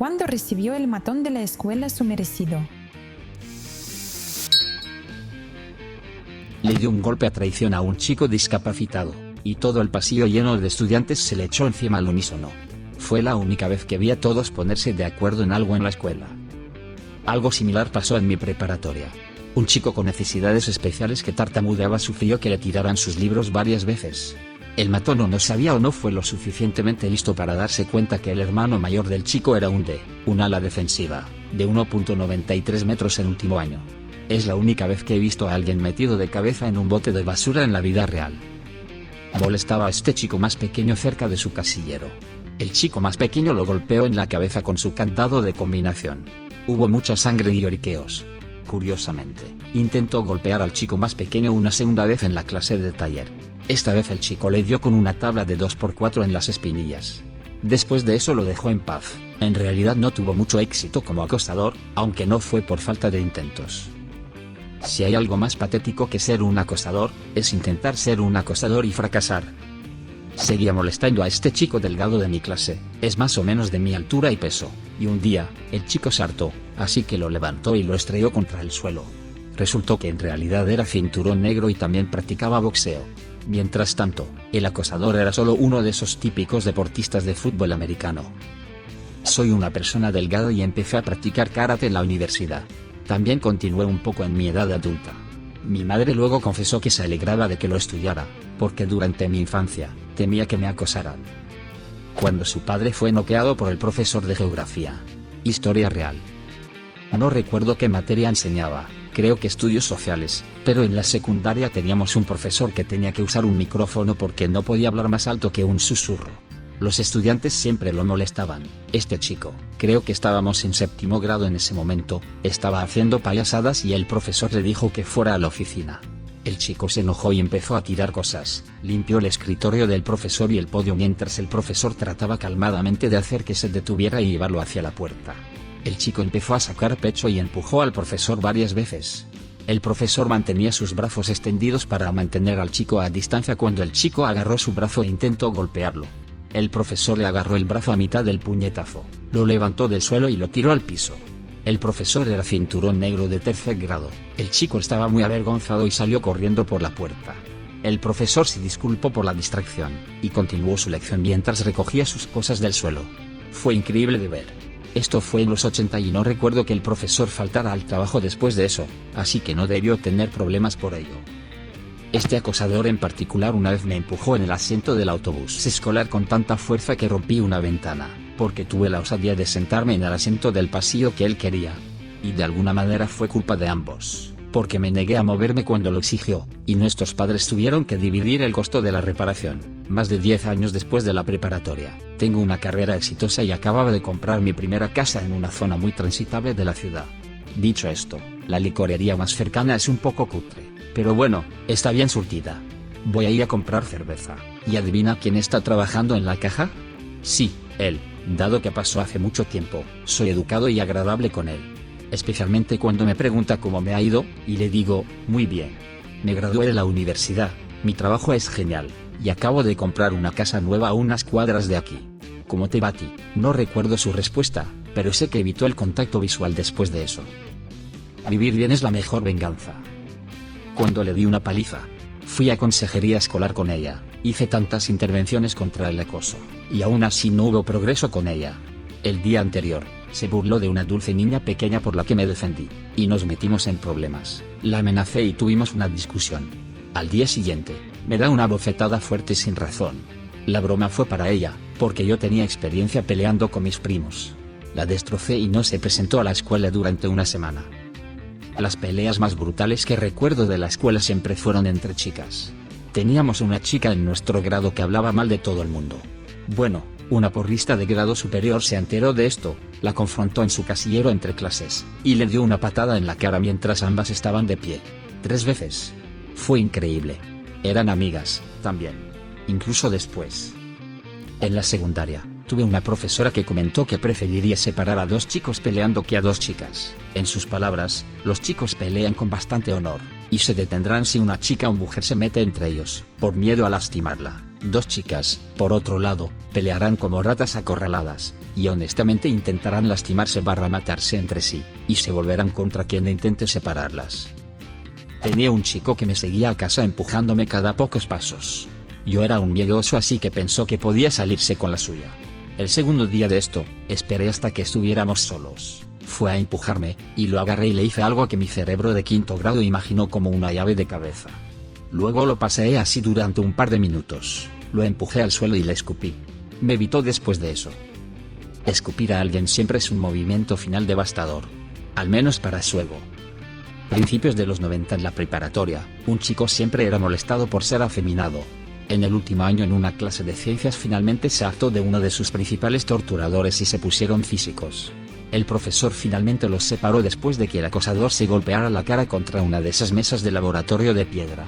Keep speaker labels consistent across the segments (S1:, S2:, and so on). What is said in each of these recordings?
S1: ¿Cuándo recibió el matón de la escuela su merecido?
S2: Le dio un golpe a traición a un chico discapacitado, y todo el pasillo lleno de estudiantes se le echó encima al unísono. Fue la única vez que vi a todos ponerse de acuerdo en algo en la escuela. Algo similar pasó en mi preparatoria. Un chico con necesidades especiales que tartamudeaba sufrió que le tiraran sus libros varias veces. El matón o no sabía o no fue lo suficientemente listo para darse cuenta que el hermano mayor del chico era un ala defensiva, de 1.93 metros en último año. Es la única vez que he visto a alguien metido de cabeza en un bote de basura en la vida real. Molestaba a este chico más pequeño cerca de su casillero. El chico más pequeño lo golpeó en la cabeza con su candado de combinación. Hubo mucha sangre y lloriqueos. Curiosamente, intentó golpear al chico más pequeño una segunda vez en la clase de taller. Esta vez el chico le dio con una tabla de 2×4 en las espinillas. Después de eso lo dejó en paz. En realidad no tuvo mucho éxito como acosador, aunque no fue por falta de intentos. Si hay algo más patético que ser un acosador, es intentar ser un acosador y fracasar. Seguía molestando a este chico delgado de mi clase, es más o menos de mi altura y peso, y un día, el chico se hartó, así que lo levantó y lo estrelló contra el suelo. Resultó que en realidad era cinturón negro y también practicaba boxeo. Mientras tanto, el acosador era solo uno de esos típicos deportistas de fútbol americano. Soy una persona delgada y empecé a practicar karate en la universidad. También continué un poco en mi edad adulta. Mi madre luego confesó que se alegraba de que lo estudiara, porque durante mi infancia, temía que me acosaran. Cuando su padre fue noqueado por el profesor de geografía. Historia real. No recuerdo qué materia enseñaba, creo que estudios sociales, pero en la secundaria teníamos un profesor que tenía que usar un micrófono porque no podía hablar más alto que un susurro. Los estudiantes siempre lo molestaban. Este chico, creo que estábamos en 7º grado en ese momento, estaba haciendo payasadas y el profesor le dijo que fuera a la oficina. El chico se enojó y empezó a tirar cosas, limpió el escritorio del profesor y el podio mientras el profesor trataba calmadamente de hacer que se detuviera y llevarlo hacia la puerta. El chico empezó a sacar pecho y empujó al profesor varias veces. El profesor mantenía sus brazos extendidos para mantener al chico a distancia cuando el chico agarró su brazo e intentó golpearlo. El profesor le agarró el brazo a mitad del puñetazo, lo levantó del suelo y lo tiró al piso. El profesor era cinturón negro de 3er grado, el chico estaba muy avergonzado y salió corriendo por la puerta. El profesor se disculpó por la distracción, y continuó su lección mientras recogía sus cosas del suelo. Fue increíble de ver. Esto fue en los 80 y no recuerdo que el profesor faltara al trabajo después de eso, así que no debió tener problemas por ello. Este acosador en particular una vez me empujó en el asiento del autobús escolar con tanta fuerza que rompí una ventana, porque tuve la osadía de sentarme en el asiento del pasillo que él quería. Y de alguna manera fue culpa de ambos, porque me negué a moverme cuando lo exigió, y nuestros padres tuvieron que dividir el costo de la reparación. Más de 10 años después de la preparatoria, tengo una carrera exitosa y acababa de comprar mi primera casa en una zona muy transitable de la ciudad. Dicho esto, la licorería más cercana es un poco cutre, pero bueno, está bien surtida. Voy a ir a comprar cerveza, ¿y adivina quién está trabajando en la caja? Sí, él, dado que pasó hace mucho tiempo, soy educado y agradable con él. Especialmente cuando me pregunta cómo me ha ido, y le digo, muy bien. Me gradué de la universidad, mi trabajo es genial, y acabo de comprar una casa nueva a unas cuadras de aquí. ¿Cómo te va a ti? No recuerdo su respuesta, pero sé que evitó el contacto visual después de eso. Vivir bien es la mejor venganza. Cuando le di una paliza, fui a consejería escolar con ella, hice tantas intervenciones contra el acoso, y aún así no hubo progreso con ella. El día anterior, se burló de una dulce niña pequeña por la que me defendí, y nos metimos en problemas, la amenacé y tuvimos una discusión. Al día siguiente, me da una bofetada fuerte sin razón. La broma fue para ella, porque yo tenía experiencia peleando con mis primos. La destrocé y no se presentó a la escuela durante una semana. Las peleas más brutales que recuerdo de la escuela siempre fueron entre chicas. Teníamos una chica en nuestro grado que hablaba mal de todo el mundo. Bueno, una porrista de grado superior se enteró de esto, la confrontó en su casillero entre clases, y le dio una patada en la cara mientras ambas estaban de pie. 3 veces. Fue increíble. Eran amigas, también. Incluso después. En la secundaria, tuve una profesora que comentó que preferiría separar a 2 chicos peleando que a 2 chicas. En sus palabras, los chicos pelean con bastante honor, y se detendrán si una chica o mujer se mete entre ellos, por miedo a lastimarla. 2 chicas, por otro lado, pelearán como ratas acorraladas, y honestamente intentarán lastimarse / matarse entre sí, y se volverán contra quien intente separarlas. Tenía un chico que me seguía a casa empujándome cada pocos pasos. Yo era un miedoso, así que pensó que podía salirse con la suya. El segundo día de esto, esperé hasta que estuviéramos solos. Fue a empujarme, y lo agarré y le hice algo que mi cerebro de quinto grado imaginó como una llave de cabeza. Luego lo paseé así durante un par de minutos, lo empujé al suelo y le escupí. Me evitó después de eso. Escupir a alguien siempre es un movimiento final devastador. Al menos para su ego. Principios de los 90 en la preparatoria, un chico siempre era molestado por ser afeminado. En el último año en una clase de ciencias finalmente se hartó de uno de sus principales torturadores y se pusieron físicos. El profesor finalmente los separó después de que el acosador se golpeara la cara contra una de esas mesas de laboratorio de piedra.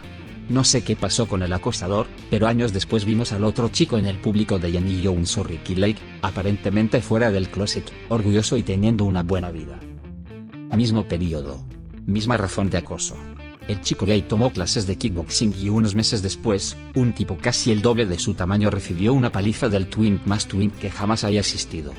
S2: No sé qué pasó con el acosador, pero años después vimos al otro chico en el público de Jenny Jones o Ricky Lake, aparentemente fuera del closet, orgulloso y teniendo una buena vida. Mismo periodo. Misma razón de acoso. El chico gay tomó clases de kickboxing y unos meses después, un tipo casi el doble de su tamaño recibió una paliza del twink más twink que jamás haya existido.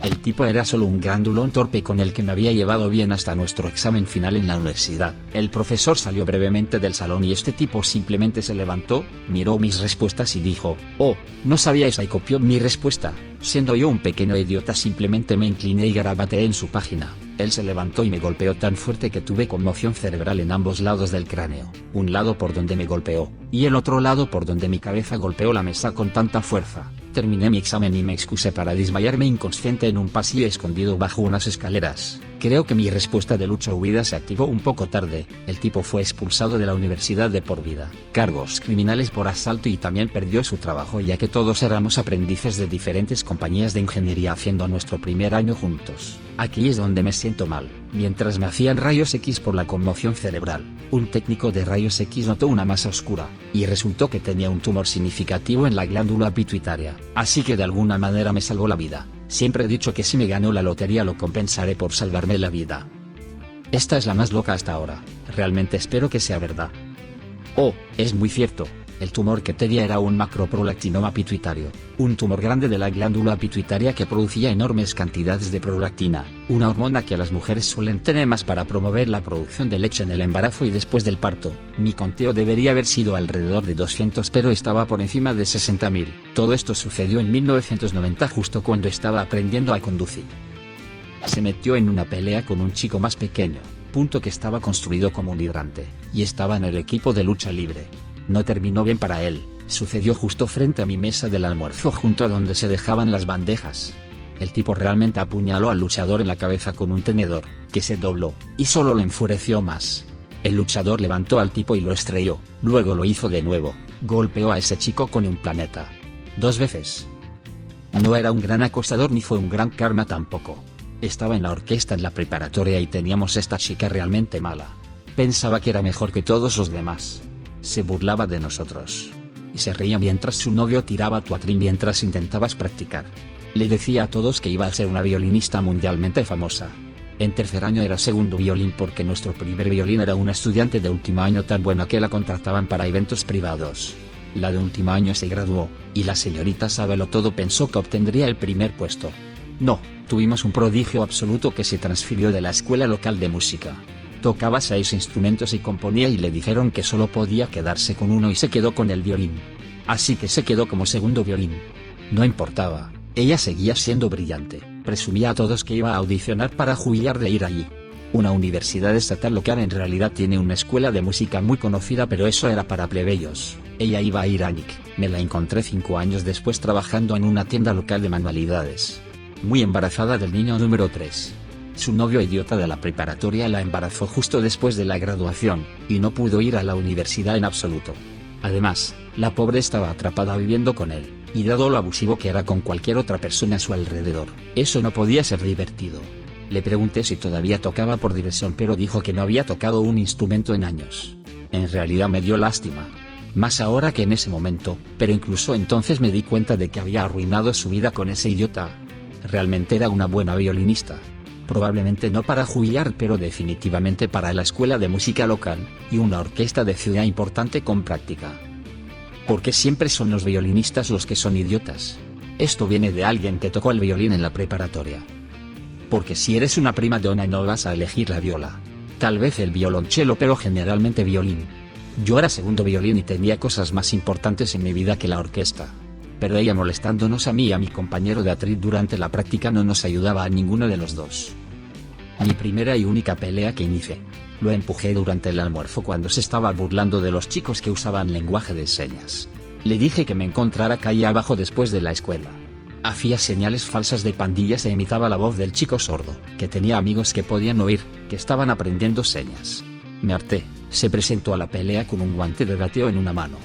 S2: El tipo era solo un grandulón torpe con el que me había llevado bien hasta nuestro examen final en la universidad. El profesor salió brevemente del salón y este tipo simplemente se levantó, miró mis respuestas y dijo: "Oh, ¿no sabíais?", y copió mi respuesta. Siendo yo un pequeño idiota simplemente me incliné y garabateé en su página. Él se levantó y me golpeó tan fuerte que tuve conmoción cerebral en ambos lados del cráneo, un lado por donde me golpeó, y el otro lado por donde mi cabeza golpeó la mesa con tanta fuerza. Terminé mi examen y me excusé para desmayarme inconsciente en un pasillo escondido bajo unas escaleras. Creo que mi respuesta de lucha huida se activó un poco tarde. El tipo fue expulsado de la universidad de por vida, cargos criminales por asalto, y también perdió su trabajo ya que todos éramos aprendices de diferentes compañías de ingeniería haciendo nuestro primer año juntos. Aquí es donde me siento mal. Mientras me hacían rayos X por la conmoción cerebral, un técnico de rayos X notó una masa oscura, y resultó que tenía un tumor significativo en la glándula pituitaria, así que de alguna manera me salvó la vida. Siempre he dicho que si me gano la lotería lo compensaré por salvarme la vida. Esta es la más loca hasta ahora, realmente espero que sea verdad. Oh, es muy cierto. El tumor que tenía era un macroprolactinoma pituitario, un tumor grande de la glándula pituitaria que producía enormes cantidades de prolactina, una hormona que las mujeres suelen tener más para promover la producción de leche en el embarazo y después del parto. Mi conteo debería haber sido alrededor de 200, pero estaba por encima de 60.000. Todo esto sucedió en 1990, justo cuando estaba aprendiendo a conducir. Se metió en una pelea con un chico más pequeño, que estaba construido como un hidrante, y estaba en el equipo de lucha libre. No terminó bien para él, sucedió justo frente a mi mesa del almuerzo junto a donde se dejaban las bandejas. El tipo realmente apuñaló al luchador en la cabeza con un tenedor, que se dobló, y solo lo enfureció más. El luchador levantó al tipo y lo estrelló, luego lo hizo de nuevo, golpeó a ese chico con un planeta. 2 veces. No era un gran acosador ni fue un gran karma tampoco. Estaba en la orquesta en la preparatoria y teníamos esta chica realmente mala. Pensaba que era mejor que todos los demás. Se burlaba de nosotros. Y se reía mientras su novio tiraba tuatrín mientras intentabas practicar. Le decía a todos que iba a ser una violinista mundialmente famosa. En tercer año era segundo violín porque nuestro primer violín era una estudiante de último año tan buena que la contrataban para eventos privados. La de último año se graduó, y la señorita Sabelotodo pensó que obtendría el primer puesto. No, tuvimos un prodigio absoluto que se transfirió de la escuela local de música. Tocaba 6 instrumentos y componía y le dijeron que solo podía quedarse con uno y se quedó con el violín. Así que se quedó como segundo violín. No importaba, ella seguía siendo brillante, presumía a todos que iba a audicionar para Juilliard de ir allí. Una universidad estatal local en realidad tiene una escuela de música muy conocida, pero eso era para plebeyos. Ella iba a ir a Nick. Me la encontré 5 años después trabajando en una tienda local de manualidades. Muy embarazada del niño número 3. Su novio idiota de la preparatoria la embarazó justo después de la graduación, y no pudo ir a la universidad en absoluto. Además, la pobre estaba atrapada viviendo con él, y dado lo abusivo que era con cualquier otra persona a su alrededor, eso no podía ser divertido. Le pregunté si todavía tocaba por diversión, pero dijo que no había tocado un instrumento en años. En realidad me dio lástima. Más ahora que en ese momento, pero incluso entonces me di cuenta de que había arruinado su vida con ese idiota. Realmente era una buena violinista. Probablemente no para Juilliard, pero definitivamente para la escuela de música local, y una orquesta de ciudad importante con práctica. ¿Por qué siempre son los violinistas los que son idiotas? Esto viene de alguien que tocó el violín en la preparatoria. Porque si eres una prima donna no vas a elegir la viola. Tal vez el violonchelo, pero generalmente violín. Yo era segundo violín y tenía cosas más importantes en mi vida que la orquesta. Pero ella, molestándonos a mí y a mi compañero de atril durante la práctica, no nos ayudaba a ninguno de los dos. Mi primera y única pelea que inicié. Lo empujé durante el almuerzo cuando se estaba burlando de los chicos que usaban lenguaje de señas. Le dije que me encontrara calle abajo después de la escuela. Hacía señales falsas de pandillas e imitaba la voz del chico sordo, que tenía amigos que podían oír, que estaban aprendiendo señas. Me harté. Se presentó a la pelea con un guante de gateo en una mano.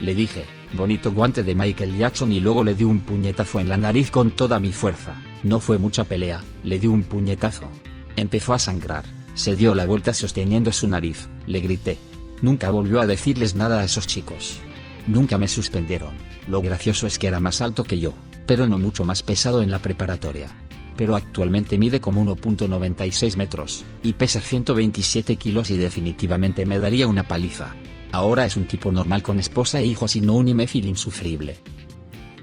S2: Le dije, bonito guante de Michael Jackson, y luego le di un puñetazo en la nariz con toda mi fuerza. No fue mucha pelea, le di un puñetazo. Empezó a sangrar, se dio la vuelta sosteniendo su nariz, le grité. Nunca volvió a decirles nada a esos chicos. Nunca me suspendieron. Lo gracioso es que era más alto que yo, pero no mucho más pesado en la preparatoria. Pero actualmente mide como 1.96 metros, y pesa 127 kilos y definitivamente me daría una paliza. Ahora es un tipo normal con esposa e hijos y no un imbécil insufrible.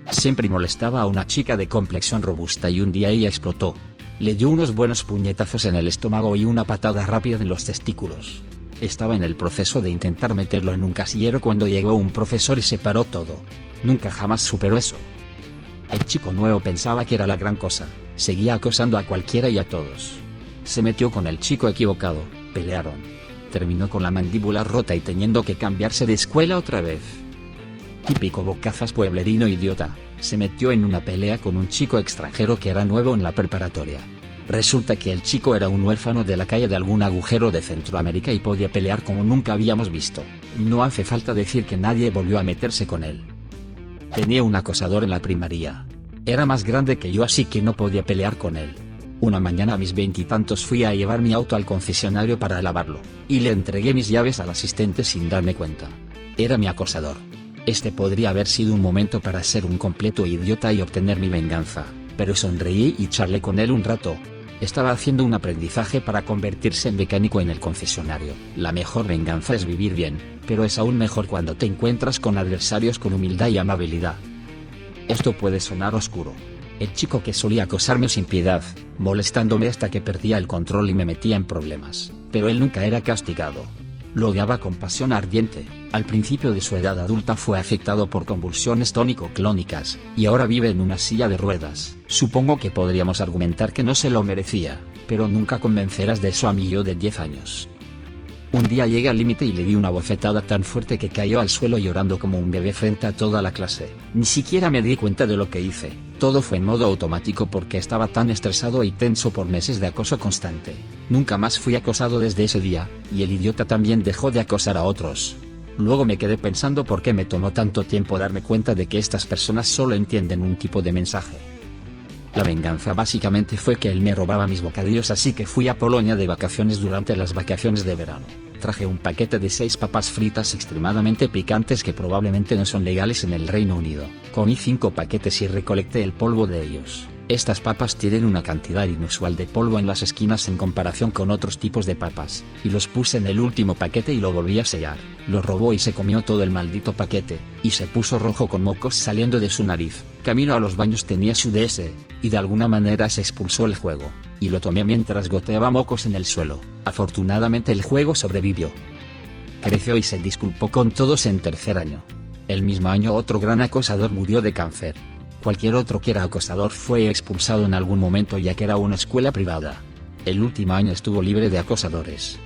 S2: Siempre molestaba a una chica de complexión robusta y un día ella explotó. Le dio unos buenos puñetazos en el estómago y una patada rápida en los testículos. Estaba en el proceso de intentar meterlo en un casillero cuando llegó un profesor y separó todo. Nunca jamás superó eso. El chico nuevo pensaba que era la gran cosa, seguía acosando a cualquiera y a todos. Se metió con el chico equivocado, pelearon. Terminó con la mandíbula rota y teniendo que cambiarse de escuela otra vez. Típico bocazas pueblerino idiota, se metió en una pelea con un chico extranjero que era nuevo en la preparatoria. Resulta que el chico era un huérfano de la calle de algún agujero de Centroamérica y podía pelear como nunca habíamos visto. No hace falta decir que nadie volvió a meterse con él. Tenía un acosador en la primaria. Era más grande que yo, así que no podía pelear con él. Una mañana a mis 20 y tantos fui a llevar mi auto al concesionario para lavarlo, y le entregué mis llaves al asistente sin darme cuenta. Era mi acosador. Este podría haber sido un momento para ser un completo idiota y obtener mi venganza, pero sonreí y charlé con él un rato. Estaba haciendo un aprendizaje para convertirse en mecánico en el concesionario. La mejor venganza es vivir bien, pero es aún mejor cuando te encuentras con adversarios con humildad y amabilidad. Esto puede sonar oscuro. El chico que solía acosarme sin piedad, molestándome hasta que perdía el control y me metía en problemas, pero él nunca era castigado. Lo odiaba con pasión ardiente. Al principio de su edad adulta fue afectado por convulsiones tónico-clónicas, y ahora vive en una silla de ruedas. Supongo que podríamos argumentar que no se lo merecía, pero nunca convencerás de eso a mi yo de 10 años. Un día llegué al límite y le di una bofetada tan fuerte que cayó al suelo llorando como un bebé frente a toda la clase. Ni siquiera me di cuenta de lo que hice. Todo fue en modo automático porque estaba tan estresado y tenso por meses de acoso constante. Nunca más fui acosado desde ese día, y el idiota también dejó de acosar a otros. Luego me quedé pensando por qué me tomó tanto tiempo darme cuenta de que estas personas solo entienden un tipo de mensaje. La venganza básicamente fue que él me robaba mis bocadillos, así que fui a Polonia de vacaciones durante las vacaciones de verano. Traje un paquete de 6 papas fritas extremadamente picantes que probablemente no son legales en el Reino Unido. Comí 5 paquetes y recolecté el polvo de ellos. Estas papas tienen una cantidad inusual de polvo en las esquinas en comparación con otros tipos de papas, y los puse en el último paquete y lo volví a sellar. Lo robó y se comió todo el maldito paquete, y se puso rojo con mocos saliendo de su nariz. Camino a los baños tenía su DS, y de alguna manera se expulsó el juego, y lo tomé mientras goteaba mocos en el suelo. Afortunadamente el juego sobrevivió. Creció y se disculpó con todos en tercer año. El mismo año otro gran acosador murió de cáncer. Cualquier otro que era acosador fue expulsado en algún momento ya que era una escuela privada. El último año estuvo libre de acosadores.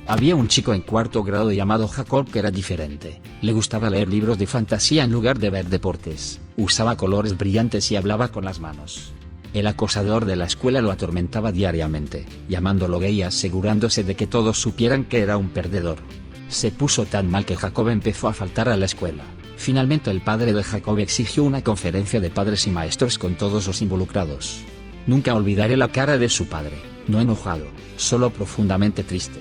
S2: Había un chico en cuarto grado llamado Jacob que era diferente. Le gustaba leer libros de fantasía en lugar de ver deportes. Usaba colores brillantes y hablaba con las manos. El acosador de la escuela lo atormentaba diariamente, llamándolo gay y asegurándose de que todos supieran que era un perdedor. Se puso tan mal que Jacob empezó a faltar a la escuela. Finalmente el padre de Jacob exigió una conferencia de padres y maestros con todos los involucrados. Nunca olvidaré la cara de su padre, no enojado, solo profundamente triste.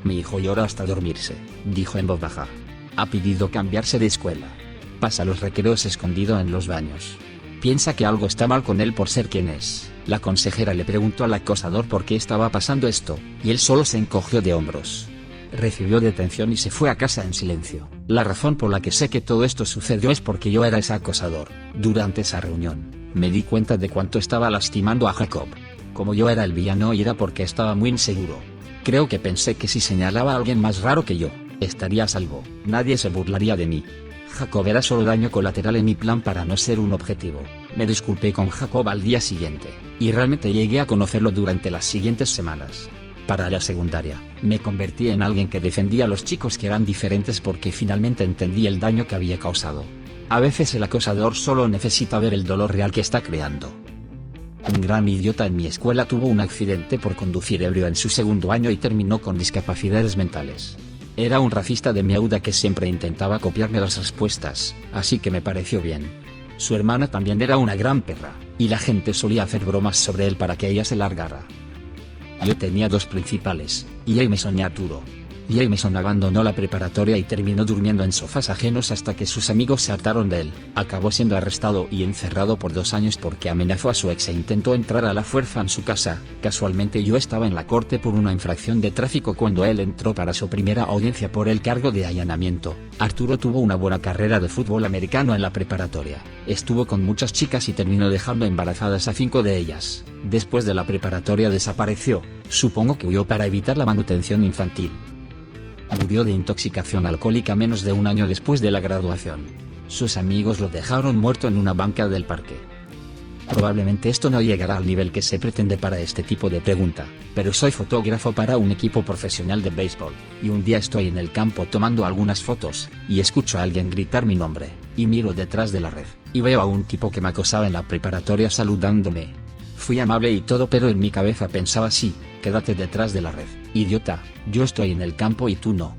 S2: Mi hijo llora hasta dormirse, dijo en voz baja. Ha pedido cambiarse de escuela. Pasa los recreos escondido en los baños. Piensa que algo está mal con él por ser quien es. La consejera le preguntó al acosador por qué estaba pasando esto, y él solo se encogió de hombros. Recibió detención y se fue a casa en silencio. La razón por la que sé que todo esto sucedió es porque yo era ese acosador. Durante esa reunión, Me di cuenta de cuánto estaba lastimando a Jacob. Como yo era el villano y era porque estaba muy inseguro. Creo que pensé que si señalaba a alguien más raro que yo, estaría a salvo, nadie se burlaría de mí. Jacob era solo daño colateral en mi plan para no ser un objetivo. Me disculpé con Jacob al día siguiente, y realmente llegué a conocerlo durante las siguientes semanas. Para la secundaria, me convertí en alguien que defendía a los chicos que eran diferentes porque finalmente entendí el daño que había causado. A veces el acosador solo necesita ver el dolor real que está creando. Un gran idiota en mi escuela tuvo un accidente por conducir ebrio en su segundo año y terminó con discapacidades mentales. Era un racista de miauda que siempre intentaba copiarme las respuestas, así que me pareció bien. Su hermana también era una gran perra, y la gente solía hacer bromas sobre él para que ella se largara. Yo tenía dos principales, y Jameson y Arturo. Jameson abandonó la preparatoria y terminó durmiendo en sofás ajenos hasta que sus amigos se hartaron de él. Acabó siendo arrestado y encerrado por 2 años porque amenazó a su ex e intentó entrar a la fuerza en su casa. Casualmente yo estaba en la corte por una infracción de tráfico cuando él entró para su primera audiencia por el cargo de allanamiento. Arturo tuvo una buena carrera de fútbol americano en la preparatoria. Estuvo con muchas chicas y terminó dejando embarazadas a 5 de ellas. Después de la preparatoria desapareció, supongo que huyó para evitar la manutención infantil. Murió de intoxicación alcohólica menos de 1 año después de la graduación. Sus amigos lo dejaron muerto en una banca del parque. Probablemente esto no llegará al nivel que se pretende para este tipo de pregunta, pero soy fotógrafo para un equipo profesional de béisbol, y un día estoy en el campo tomando algunas fotos, y escucho a alguien gritar mi nombre, y miro detrás de la red, y veo a un tipo que me acosaba en la preparatoria saludándome. Fui amable y todo, pero en mi cabeza pensaba: sí, quédate detrás de la red, idiota, yo estoy en el campo y tú no.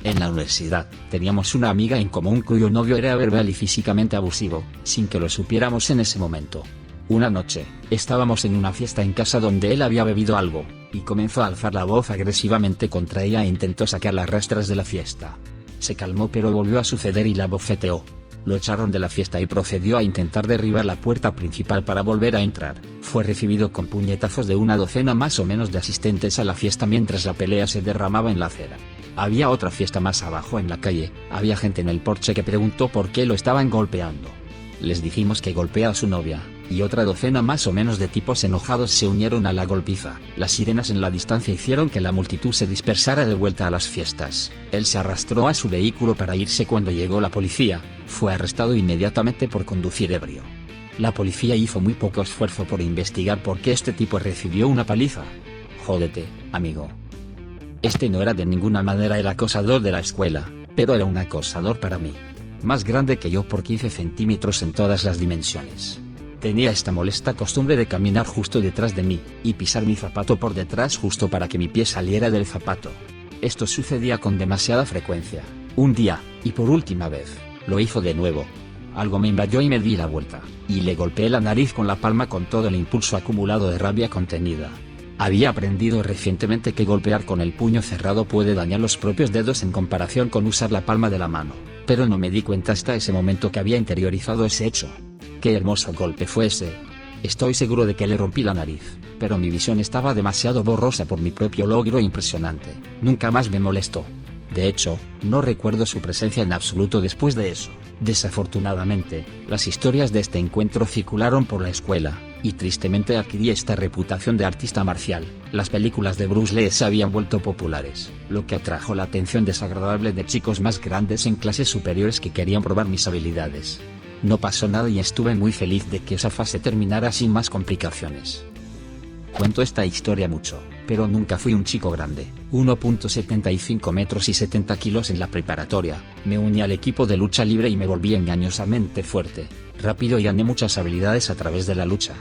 S2: En la universidad, teníamos una amiga en común cuyo novio era verbal y físicamente abusivo, sin que lo supiéramos en ese momento. Una noche, estábamos en una fiesta en casa donde él había bebido algo, y comenzó a alzar la voz agresivamente contra ella e intentó sacar las rastras de la fiesta. Se calmó pero volvió a suceder y la bofeteó. Lo echaron de la fiesta y procedió a intentar derribar la puerta principal para volver a entrar. Fue recibido con puñetazos de una docena más o menos de asistentes a la fiesta mientras la pelea se derramaba en la acera. Había otra fiesta más abajo en la calle, había gente en el porche que preguntó por qué lo estaban golpeando. Les dijimos que golpea a su novia, y otra docena más o menos de tipos enojados se unieron a la golpiza. Las sirenas en la distancia hicieron que la multitud se dispersara de vuelta a las fiestas. Él se arrastró a su vehículo para irse cuando llegó la policía. Fue arrestado inmediatamente por conducir ebrio. La policía hizo muy poco esfuerzo por investigar por qué este tipo recibió una paliza. Jódete, amigo. Este no era de ninguna manera el acosador de la escuela, pero era un acosador para mí. Más grande que yo por 15 centímetros en todas las dimensiones. Tenía esta molesta costumbre de caminar justo detrás de mí, y pisar mi zapato por detrás justo para que mi pie saliera del zapato. Esto sucedía con demasiada frecuencia. Un día, y por última vez, lo hizo de nuevo. Algo me invadió y me di la vuelta, y le golpeé la nariz con la palma con todo el impulso acumulado de rabia contenida. Había aprendido recientemente que golpear con el puño cerrado puede dañar los propios dedos en comparación con usar la palma de la mano, pero no me di cuenta hasta ese momento que había interiorizado ese hecho. ¡Qué hermoso golpe fue ese! Estoy seguro de que le rompí la nariz, pero mi visión estaba demasiado borrosa por mi propio logro impresionante. Nunca más me molestó. De hecho, no recuerdo su presencia en absoluto después de eso. Desafortunadamente, las historias de este encuentro circularon por la escuela, y tristemente adquirí esta reputación de artista marcial. Las películas de Bruce Lee se habían vuelto populares, lo que atrajo la atención desagradable de chicos más grandes en clases superiores que querían probar mis habilidades. No pasó nada y estuve muy feliz de que esa fase terminara sin más complicaciones. Cuento esta historia mucho, pero nunca fui un chico grande, 1.75 metros y 70 kilos en la preparatoria. Me uní al equipo de lucha libre y me volví engañosamente fuerte, rápido y gané muchas habilidades a través de la lucha.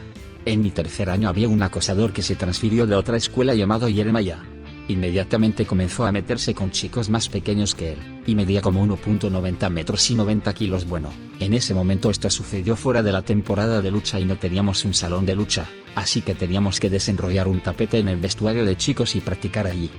S2: En mi tercer año había un acosador que se transfirió de otra escuela llamado Jeremiah. Inmediatamente comenzó a meterse con chicos más pequeños que él, y medía como 1.90 metros y 90 kilos. Bueno, en ese momento esto sucedió fuera de la temporada de lucha y no teníamos un salón de lucha, así que teníamos que desenrollar un tapete en el vestuario de chicos y practicar allí.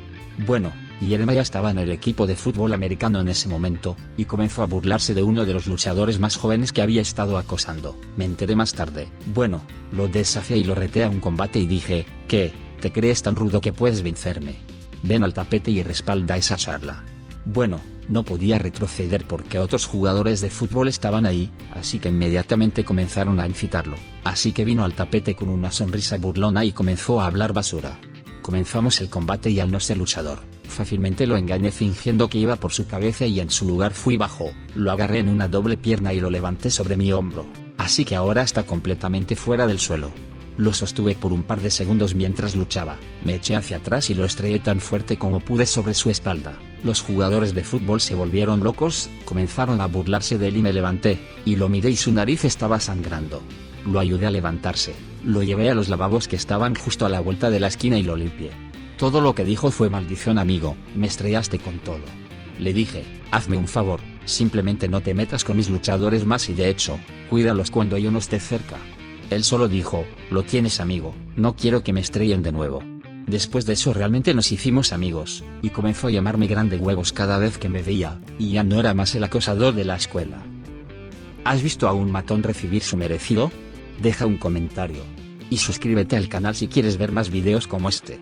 S2: Bueno, Jeremiah estaba en el equipo de fútbol americano en ese momento, y comenzó a burlarse de uno de los luchadores más jóvenes que había estado acosando. Me enteré más tarde. Bueno, lo desafié y lo reté a un combate y dije: ¿qué? ¿Te crees tan rudo que puedes vencerme? Ven al tapete y respalda esa charla. Bueno, No podía retroceder porque otros jugadores de fútbol estaban ahí, así que inmediatamente comenzaron a incitarlo, así que vino al tapete con una sonrisa burlona y comenzó a hablar basura. Comenzamos el combate y al no ser luchador, fácilmente lo engañé fingiendo que iba por su cabeza y en su lugar fui bajo, lo agarré en una doble pierna y lo levanté sobre mi hombro, así que ahora está completamente fuera del suelo. Lo sostuve por un par de segundos mientras luchaba, me eché hacia atrás y lo estrellé tan fuerte como pude sobre su espalda. Los jugadores de fútbol se volvieron locos, comenzaron a burlarse de él y me levanté, y lo miré y su nariz estaba sangrando. Lo ayudé a levantarse, lo llevé a los lavabos que estaban justo a la vuelta de la esquina y lo limpié. Todo lo que dijo fue maldición amigo, me estrellaste con todo. Le dije, hazme un favor, simplemente no te metas con mis luchadores más y de hecho, cuídalos cuando yo no esté cerca. Él solo dijo, lo tienes amigo, no quiero que me estrellen de nuevo. Después de eso realmente nos hicimos amigos, y comenzó a llamarme grande huevos cada vez que me veía, y ya no era más el acosador de la escuela. ¿Has visto a un matón recibir su merecido? Deja un comentario. Y suscríbete al canal si quieres ver más videos como este.